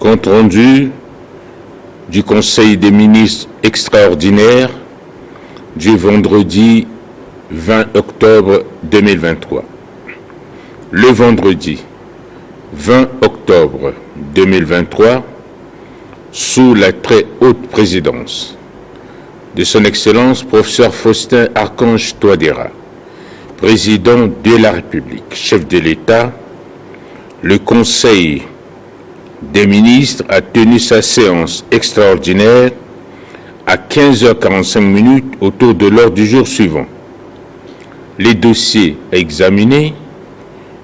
Compte rendu du Conseil des ministres extraordinaire du vendredi 20 octobre 2023. Le vendredi 20 octobre 2023, sous la très haute présidence de son Excellence professeur Faustin Archange Touadéra, président de la République, chef de l'État, le Conseil des ministres a tenu sa séance extraordinaire à 15h45 autour de l'ordre du jour suivant. Les dossiers à examiner,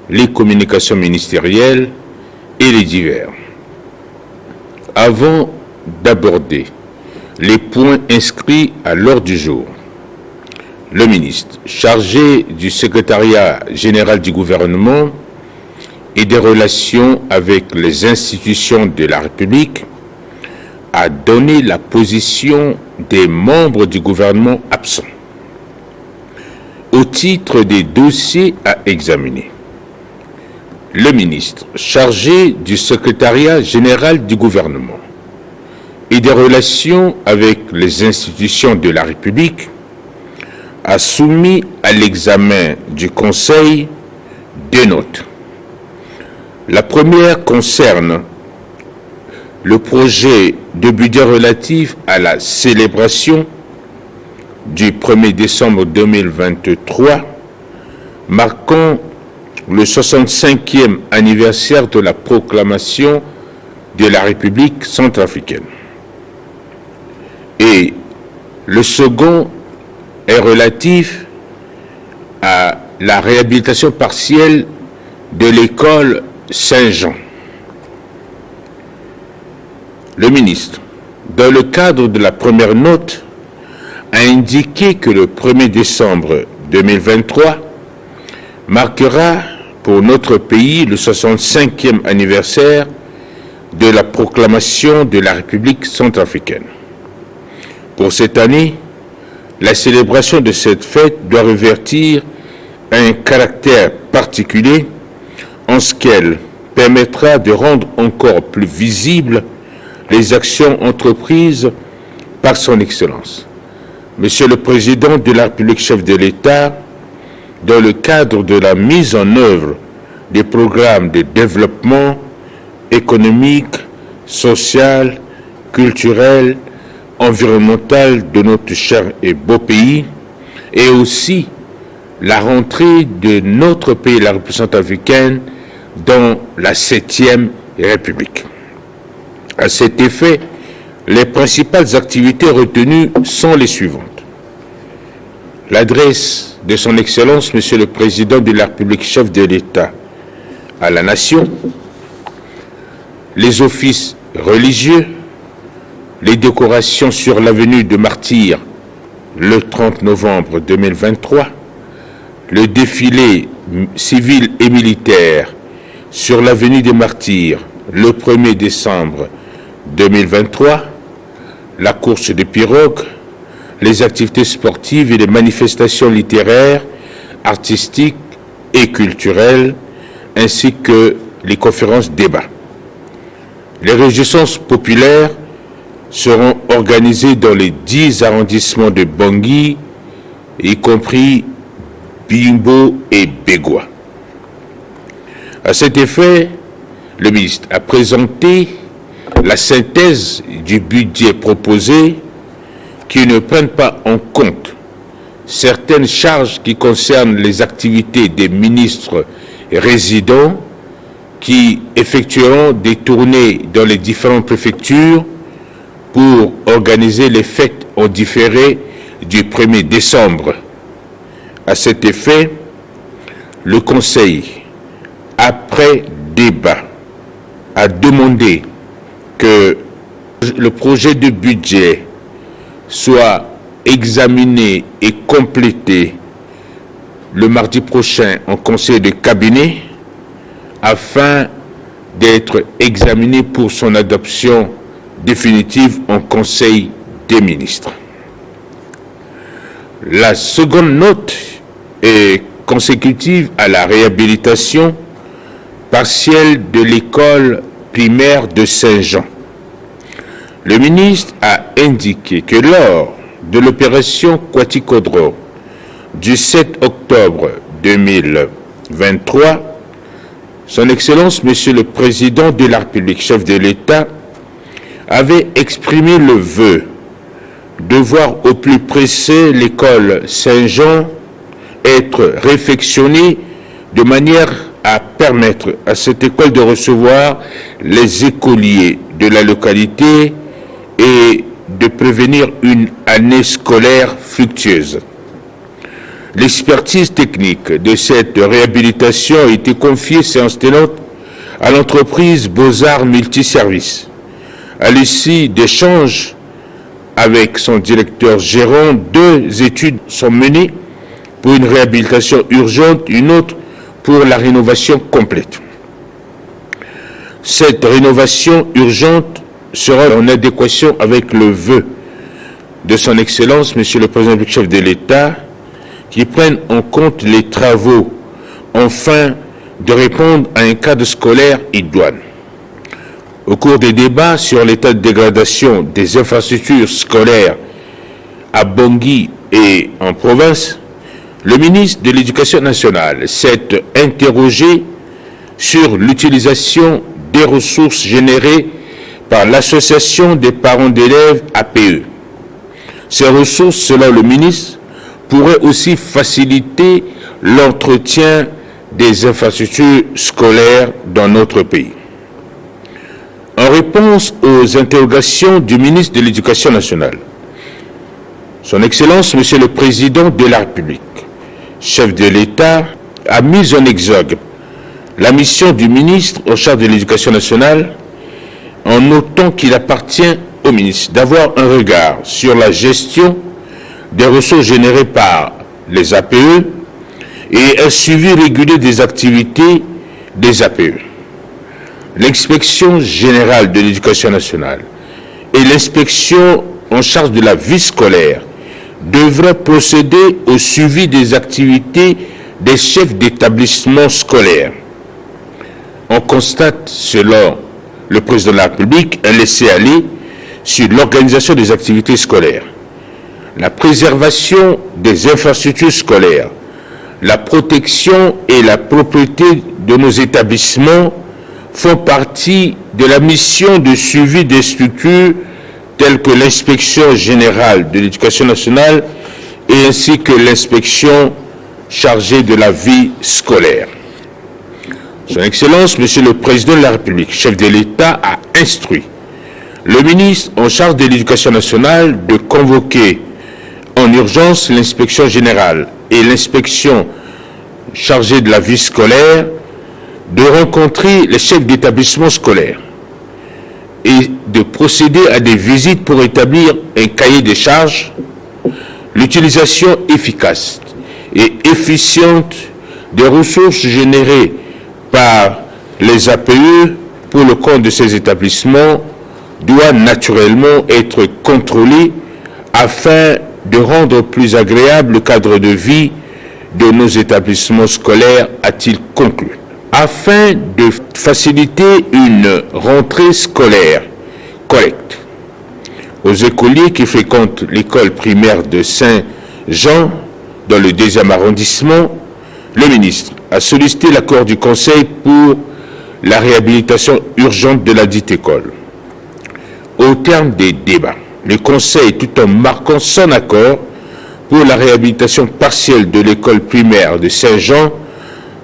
les communications ministérielles et les divers. Avant d'aborder les points inscrits à l'ordre du jour, le ministre chargé du secrétariat général du gouvernement et des relations avec les institutions de la République a donné la position des membres du gouvernement absents au titre des dossiers à examiner. Le ministre chargé du secrétariat général du gouvernement et des relations avec les institutions de la République a soumis à l'examen du Conseil deux notes. La première concerne le projet de budget relatif à la célébration du 1er décembre 2023, marquant le 65e anniversaire de la proclamation de la République centrafricaine. Et le second est relatif à la réhabilitation partielle de l'école Saint-Jean. Le ministre, dans le cadre de la première note, a indiqué que le 1er décembre 2023 marquera pour notre pays le 65e anniversaire de la proclamation de la République centrafricaine. Pour cette année, la célébration de cette fête doit revêtir un caractère particulier en ce qu'elle permettra de rendre encore plus visibles les actions entreprises par son Excellence, Monsieur le Président de la République, chef de l'État, dans le cadre de la mise en œuvre des programmes de développement économique, social, culturel, environnemental de notre cher et beau pays, et aussi la rentrée de notre pays, la République centrafricaine, dans la 7e République. À cet effet, les principales activités retenues sont les suivantes. L'adresse de son Excellence, Monsieur le Président de la République, chef de l'État, à la Nation, les offices religieux, les décorations sur l'avenue de Martyrs le 30 novembre 2023, le défilé civil et militaire sur l'avenue des Martyrs le 1er décembre 2023, la course de pirogues, les activités sportives et les manifestations littéraires, artistiques et culturelles, ainsi que les conférences débats. Les réjouissances populaires seront organisées dans les 10 arrondissements de Bangui, y compris Bimbo et Bégua. À cet effet, le ministre a présenté la synthèse du budget proposé qui ne prenne pas en compte certaines charges qui concernent les activités des ministres résidents qui effectueront des tournées dans les différentes préfectures pour organiser les fêtes en différé du 1er décembre. À cet effet, le Conseil, après débat, a demandé que le projet de budget soit examiné et complété le mardi prochain en conseil de cabinet afin d'être examiné pour son adoption définitive en conseil des ministres. La seconde note est consécutive à la réhabilitation partielle de l'école primaire de Saint-Jean. Le ministre a indiqué que lors de l'opération Quaticodro du 7 octobre 2023, Son Excellence, Monsieur le Président de la République, chef de l'État, avait exprimé le vœu de voir au plus pressé l'école Saint-Jean être réfectionnée de manière à permettre à cette école de recevoir les écoliers de la localité et de prévenir une année scolaire fructueuse. L'expertise technique de cette réhabilitation a été confiée, séance tenante, à l'entreprise Beaux-Arts Multiservices. À l'issue d'échanges avec son directeur gérant, 2 études sont menées pour une réhabilitation urgente, une autre pour la rénovation complète. Cette rénovation urgente sera en adéquation avec le vœu de Son Excellence, Monsieur le Président du chef de l'État, qui prennent en compte les travaux afin de répondre à un cadre scolaire idoine. Au cours des débats sur l'état de dégradation des infrastructures scolaires à Bangui et en province, le ministre de l'Éducation nationale s'est interrogé sur l'utilisation des ressources générées par l'Association des parents d'élèves APE. Ces ressources, selon le ministre, pourraient aussi faciliter l'entretien des infrastructures scolaires dans notre pays. En réponse aux interrogations du ministre de l'Éducation nationale, Son Excellence, Monsieur le Président de la République, chef de l'État, a mis en exergue la mission du ministre en charge de l'Éducation nationale en notant qu'il appartient au ministre d'avoir un regard sur la gestion des ressources générées par les APE et un suivi régulier des activités des APE. L'inspection générale de l'Éducation nationale et l'inspection en charge de la vie scolaire devraient procéder au suivi des activités des chefs d'établissement scolaire. On constate, selon le Président de la République, un laisser-aller sur l'organisation des activités scolaires. La préservation des infrastructures scolaires, la protection et la propriété de nos établissements font partie de la mission de suivi des structures telles que l'inspection générale de l'Éducation nationale et ainsi que l'inspection chargée de la vie scolaire. Son Excellence, Monsieur le Président de la République, chef de l'État, a instruit le ministre en charge de l'Éducation nationale de convoquer en urgence l'inspection générale et l'inspection chargée de la vie scolaire, de rencontrer les chefs d'établissement scolaire et de procéder à des visites pour établir un cahier des charges, l'utilisation efficace et efficiente des ressources générées par les APE pour le compte de ces établissements doit naturellement être contrôlée afin de rendre plus agréable le cadre de vie de nos établissements scolaires, a-t-il conclu. Afin de faciliter une rentrée scolaire correcte aux écoliers qui fréquentent l'école primaire de Saint-Jean dans le 2e arrondissement, le ministre a sollicité l'accord du Conseil pour la réhabilitation urgente de la dite école. Au terme des débats, le Conseil, tout en marquant son accord pour la réhabilitation partielle de l'école primaire de Saint-Jean,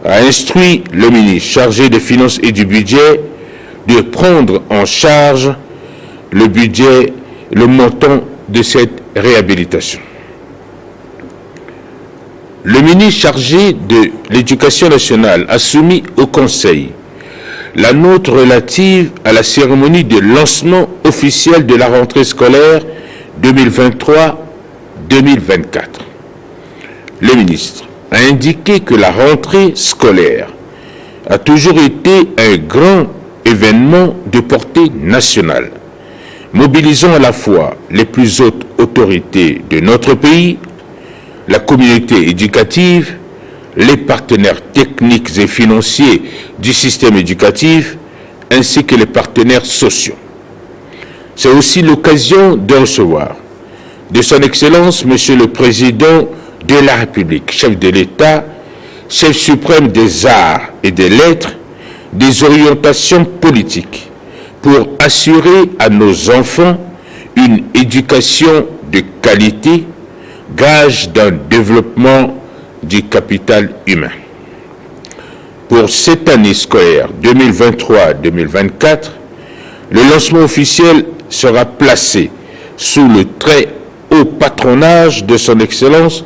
a instruit le ministre chargé des Finances et du Budget de prendre en charge le budget, le montant de cette réhabilitation. Le ministre chargé de l'Éducation nationale a soumis au Conseil la note relative à la cérémonie de lancement officiel de la rentrée scolaire 2023-2024. Le ministre a indiqué que la rentrée scolaire a toujours été un grand événement de portée nationale, mobilisant à la fois les plus hautes autorités de notre pays, la communauté éducative, les partenaires techniques et financiers du système éducatif, ainsi que les partenaires sociaux. C'est aussi l'occasion de recevoir de son Excellence, Monsieur le Président de la République, chef de l'État, chef suprême des arts et des lettres, des orientations politiques pour assurer à nos enfants une éducation de qualité, gage d'un développement du capital humain. Pour cette année scolaire 2023-2024, le lancement officiel sera placé sous le très haut patronage de son Excellence,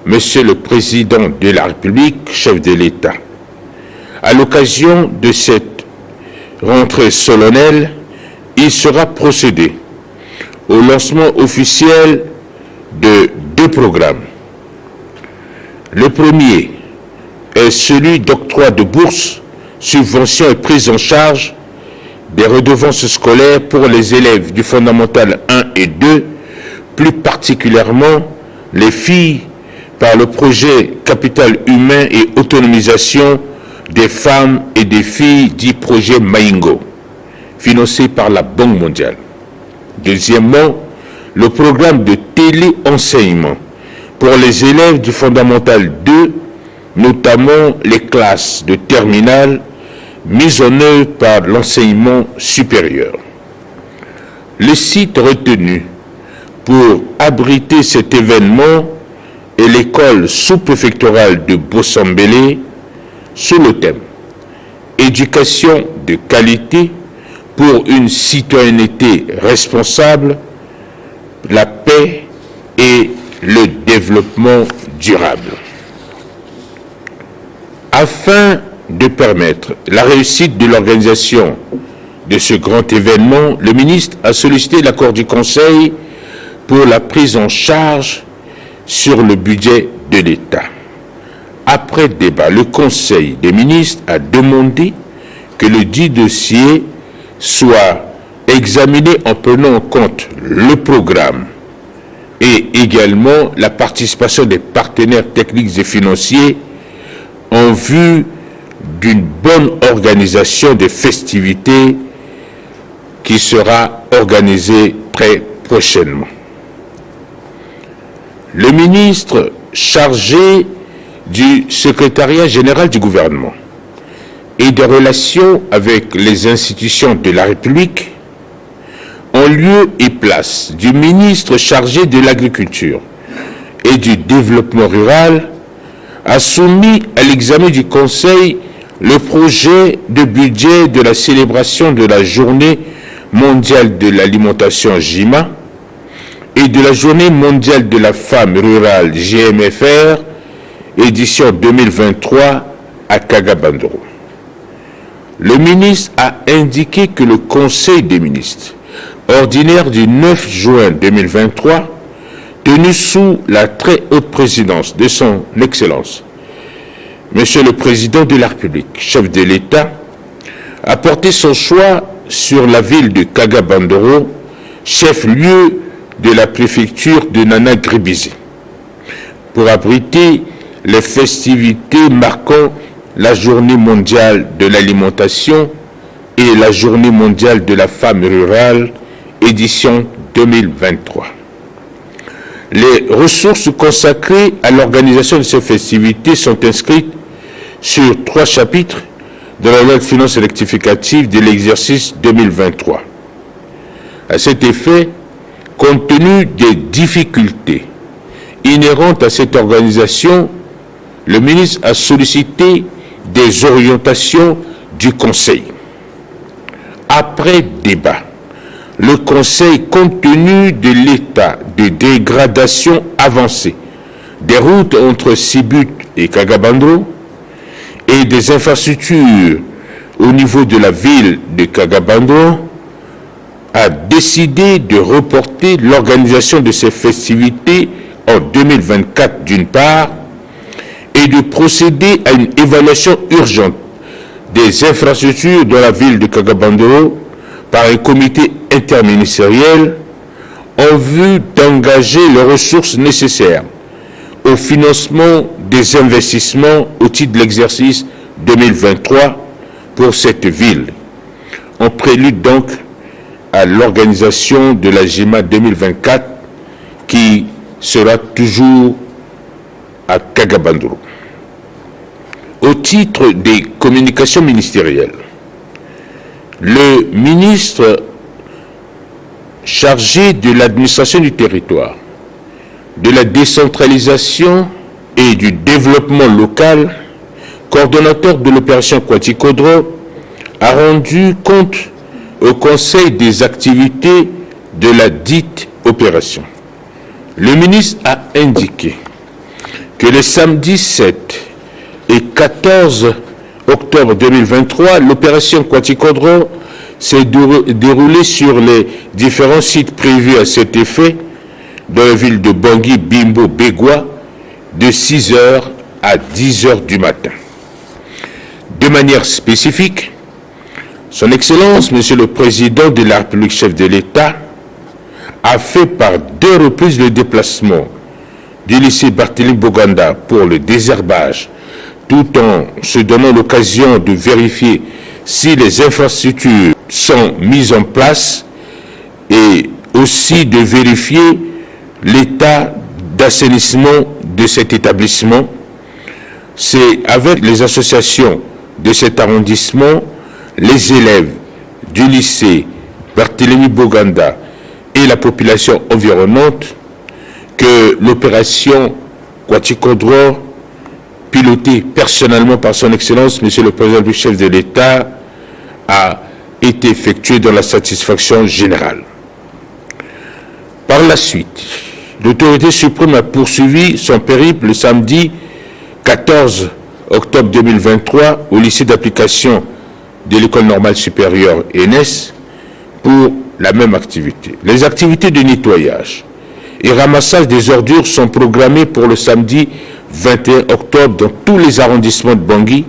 Monsieur le Président de la République, chef de l'État. À l'occasion de cette rentrée solennelle, il sera procédé au lancement officiel de 2 programmes. Le premier est celui d'octroi de bourses, subventions et prise en charge des redevances scolaires pour les élèves du fondamental 1 et 2, plus particulièrement les filles, par le projet Capital humain et autonomisation des femmes et des filles dit projet Maingo, financé par la Banque mondiale. Deuxièmement, le programme de téléenseignement pour les élèves du fondamental 2, notamment les classes de terminale, mises en œuvre par l'enseignement supérieur. Le site retenu pour abriter cet événement est l'école sous-préfectorale de Bossambélé, sous le thème « Éducation de qualité pour une citoyenneté responsable, la paix et le développement durable ». Afin de permettre la réussite de l'organisation de ce grand événement, le ministre a sollicité l'accord du Conseil pour la prise en charge sur le budget de l'État. Après débat, le Conseil des ministres a demandé que le dit dossier soit examiné en prenant en compte le programme et également la participation des partenaires techniques et financiers en vue d'une bonne organisation des festivités qui sera organisée très prochainement. Le ministre chargé du secrétariat général du gouvernement et des relations avec les institutions de la République, en lieu et place du ministre chargé de l'agriculture et du développement rural, a soumis à l'examen du Conseil le projet de budget de la célébration de la Journée mondiale de l'alimentation JIMA et de la Journée mondiale de la femme rurale GMFR, édition 2023 à Kagabandoro. Le ministre a indiqué que le Conseil des ministres ordinaire du 9 juin 2023, tenu sous la très haute présidence de son Excellence, Monsieur le Président de la République, chef de l'État, a porté son choix sur la ville de Kagabandoro, chef-lieu de la préfecture de Nana Gribizé, pour abriter les festivités marquant la Journée mondiale de l'alimentation et la Journée mondiale de la femme rurale, édition 2023. Les ressources consacrées à l'organisation de ces festivités sont inscrites sur 3 chapitres de la loi de finances rectificative de l'exercice 2023. À cet effet, compte tenu des difficultés inhérentes à cette organisation, le ministre a sollicité des orientations du Conseil. Après débat, le Conseil, compte tenu de l'état de dégradation avancée des routes entre Sibut et Kagabandoro et des infrastructures au niveau de la ville de Kagabandoro, a décidé de reporter l'organisation de ces festivités en 2024 d'une part et de procéder à une évaluation urgente des infrastructures dans la ville de Kagabandoro par un comité interministériel en vue d'engager les ressources nécessaires au financement des investissements au titre de l'exercice 2023 pour cette ville, en prélude donc à l'organisation de la JIMA 2024 qui sera toujours à Kagabandoro. Au titre des communications ministérielles, le ministre chargé de l'administration du territoire, de la décentralisation et du développement local, coordonnateur de l'opération Kwati-Kodro, a rendu compte au Conseil des activités de la dite opération. Le ministre a indiqué que le samedi 7 et 14 octobre 2023, l'opération Kwati-Kodro s'est déroulée sur les différents sites prévus à cet effet dans la ville de Bangui, Bimbo, Begwa, de 6h à 10h du matin. De manière spécifique, Son Excellence, Monsieur le Président de la République, chef de l'État, a fait par 2 reprises le déplacement du lycée Barthélémy Boganda pour le désherbage, tout en se donnant l'occasion de vérifier si les infrastructures sont mises en place et aussi de vérifier l'état d'assainissement de cet établissement. C'est avec les associations de cet arrondissement, les élèves du lycée Barthélémy Boganda et la population environnante que l'opération Kwati-Kodro, pilotée personnellement par son Excellence, Monsieur le Président du chef de l'État, a été effectuée dans la satisfaction générale. Par la suite, l'autorité suprême a poursuivi son périple le samedi 14 octobre 2023 au lycée d'application de l'École normale supérieure ENES pour la même activité. Les activités de nettoyage et ramassage des ordures sont programmées pour le samedi 21 octobre dans tous les arrondissements de Bangui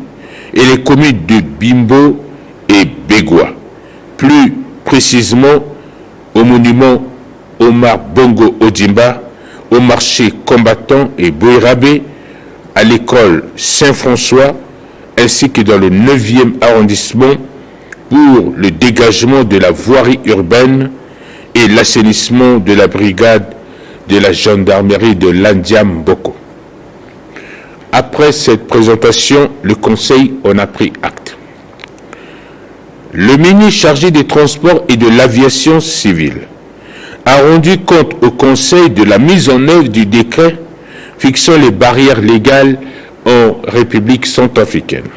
et les communes de Bimbo et Begwa. Plus précisément au monument Omar Bongo Odimba, au marché combattant et Boirabe, à l'école Saint-François, ainsi que dans le 9e arrondissement pour le dégagement de la voirie urbaine et l'assainissement de la brigade de la gendarmerie de Landiam Boko. Après cette présentation, le Conseil en a pris acte. Le ministre chargé des Transports et de l'Aviation civile a rendu compte au Conseil de la mise en œuvre du décret fixant les barrières légales en République centrafricaine.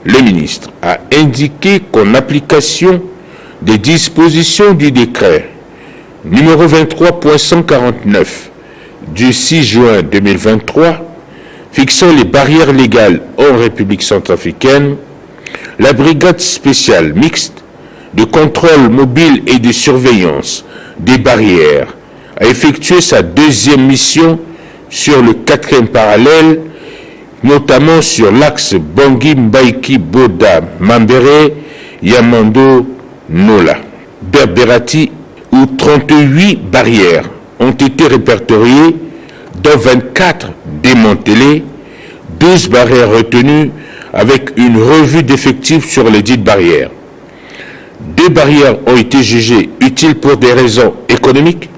Le ministre a indiqué qu'en application des dispositions du décret numéro 23.149 du 6 juin 2023 fixant les barrières légales en République centrafricaine, la brigade spéciale mixte de contrôle mobile et de surveillance des barrières a effectué sa 2e mission sur le 4e parallèle, notamment sur l'axe Bangui-Mbaiki-Boda-Mambere, Yamando-Nola, Berberati, où 38 barrières ont été répertoriées, dont 24 démantelées, 12 barrières retenues avec une revue d'effectifs sur les dites barrières. 2 barrières ont été jugées utiles pour des raisons économiques.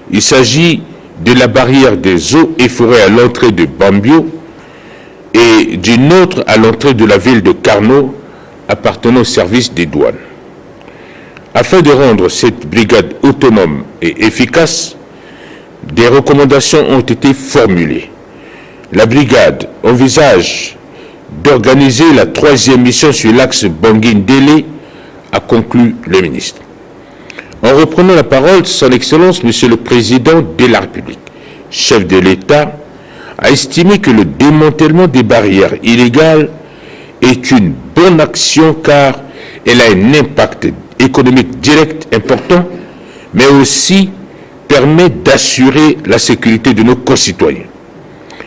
Il s'agit de la barrière des eaux et forêts à l'entrée de Bambio et d'une autre à l'entrée de la ville de Carnot appartenant au service des douanes. Afin de rendre cette brigade autonome et efficace, des recommandations ont été formulées. La brigade envisage d'organiser la 3e mission sur l'axe Bangui-Ndélé, a conclu le ministre. En reprenant la parole, son Excellence, Monsieur le Président de la République, chef de l'État, a estimé que le démantèlement des barrières illégales est une bonne action car elle a un impact économique direct important, mais aussi permet d'assurer la sécurité de nos concitoyens.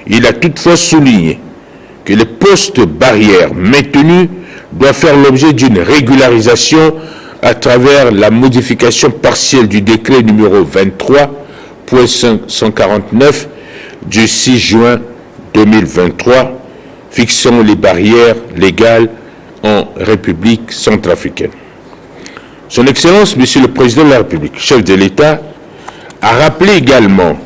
Il a toutefois souligné que les postes barrières maintenus doivent faire l'objet d'une régularisation à travers la modification partielle du décret numéro 23.149 du 6 juin 2023 fixant les barrières légales en République centrafricaine. Son Excellence, Monsieur le Président de la République, chef de l'État, a rappelé également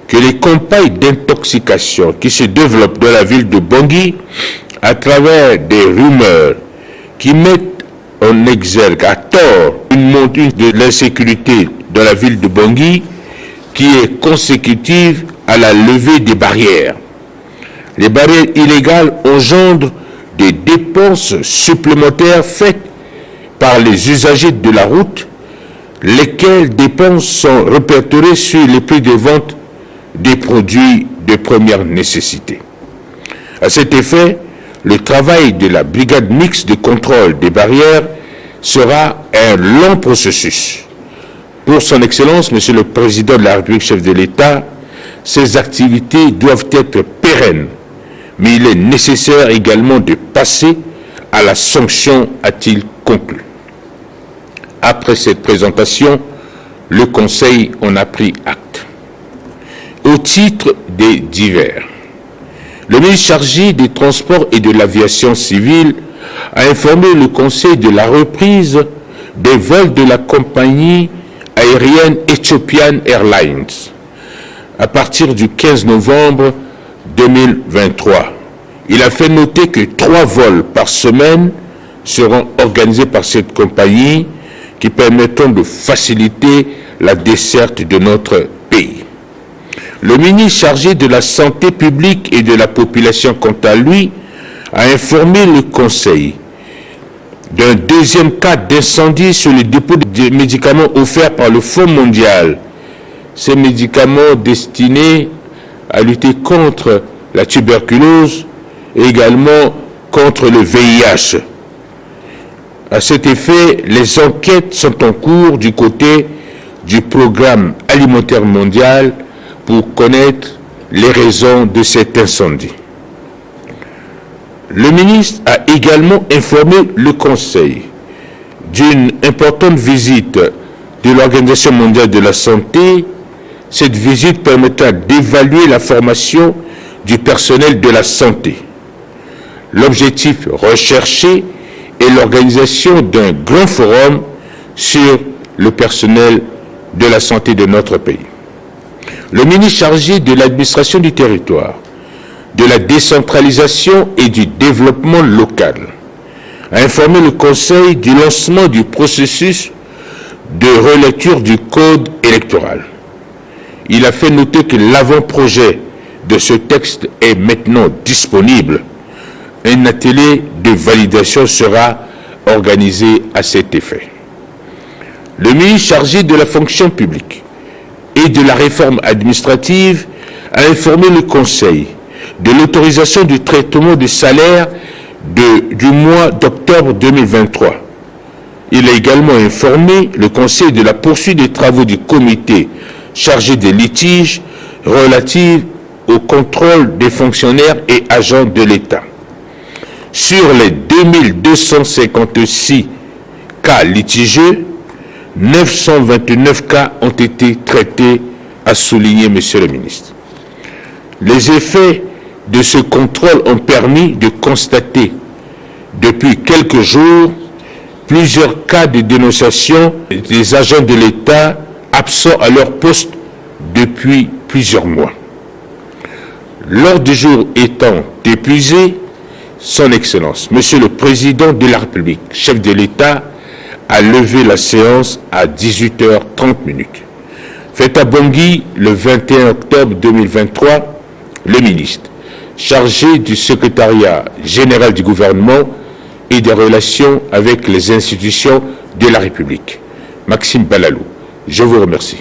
que les campagnes d'intoxication qui se développent dans la ville de Bangui à travers des rumeurs qui mettent en exergue à tort une montée de l'insécurité dans la ville de Bangui qui est consécutive à la levée des barrières. Les barrières illégales engendrent des dépenses supplémentaires faites par les usagers de la route, lesquelles dépenses sont répertoriées sur les prix de vente des produits de première nécessité. À cet effet, le travail de la brigade mixte de contrôle des barrières sera un long processus. Pour son Excellence, Monsieur le Président de la République, chef de l'État, ces activités doivent être pérennes, mais il est nécessaire également de passer à la sanction, a-t-il conclu. Après cette présentation, le Conseil en a pris acte. Au titre des divers, le ministre chargé des Transports et de l'Aviation civile a informé le Conseil de la reprise des vols de la compagnie aérienne Ethiopian Airlines à partir du 15 novembre 2023. Il a fait noter que 3 vols par semaine seront organisés par cette compagnie qui permettront de faciliter la desserte de notre pays. Le ministre chargé de la Santé publique et de la population, quant à lui, a informé le Conseil d'un deuxième cas d'incendie sur le dépôt de médicaments offerts par le Fonds mondial. Ces médicaments destinés à lutter contre la tuberculose et également contre le VIH. À cet effet, les enquêtes sont en cours du côté du Programme alimentaire mondial pour connaître les raisons de cet incendie. Le ministre a également informé le Conseil d'une importante visite de l'Organisation mondiale de la santé. Cette visite permettra d'évaluer la formation du personnel de la santé. L'objectif recherché est l'organisation d'un grand forum sur le personnel de la santé de notre pays. Le ministre chargé de l'administration du territoire, de la décentralisation et du développement local a informé le Conseil du lancement du processus de relecture du Code électoral. Il a fait noter que l'avant-projet de ce texte est maintenant disponible. Un atelier de validation sera organisé à cet effet. Le ministre chargé de la fonction publique et de la réforme administrative a informé le Conseil de l'autorisation du traitement des salaires du mois d'octobre 2023. Il a également informé le Conseil de la poursuite des travaux du comité chargé des litiges relatifs au contrôle des fonctionnaires et agents de l'État. Sur les 2256 cas litigieux, 929 cas ont été traités, a souligné Monsieur le ministre. Les effets de ce contrôle ont permis de constater depuis quelques jours plusieurs cas de dénonciation des agents de l'État absents à leur poste depuis plusieurs mois. L'ordre du jour étant épuisé, Son Excellence, Monsieur le Président de la République, chef de l'État, a levé la séance à 18h30. Fait à Bangui le 21 octobre 2023, le ministre chargé du secrétariat général du gouvernement et des relations avec les institutions de la République, Maxime Balalou. Je vous remercie.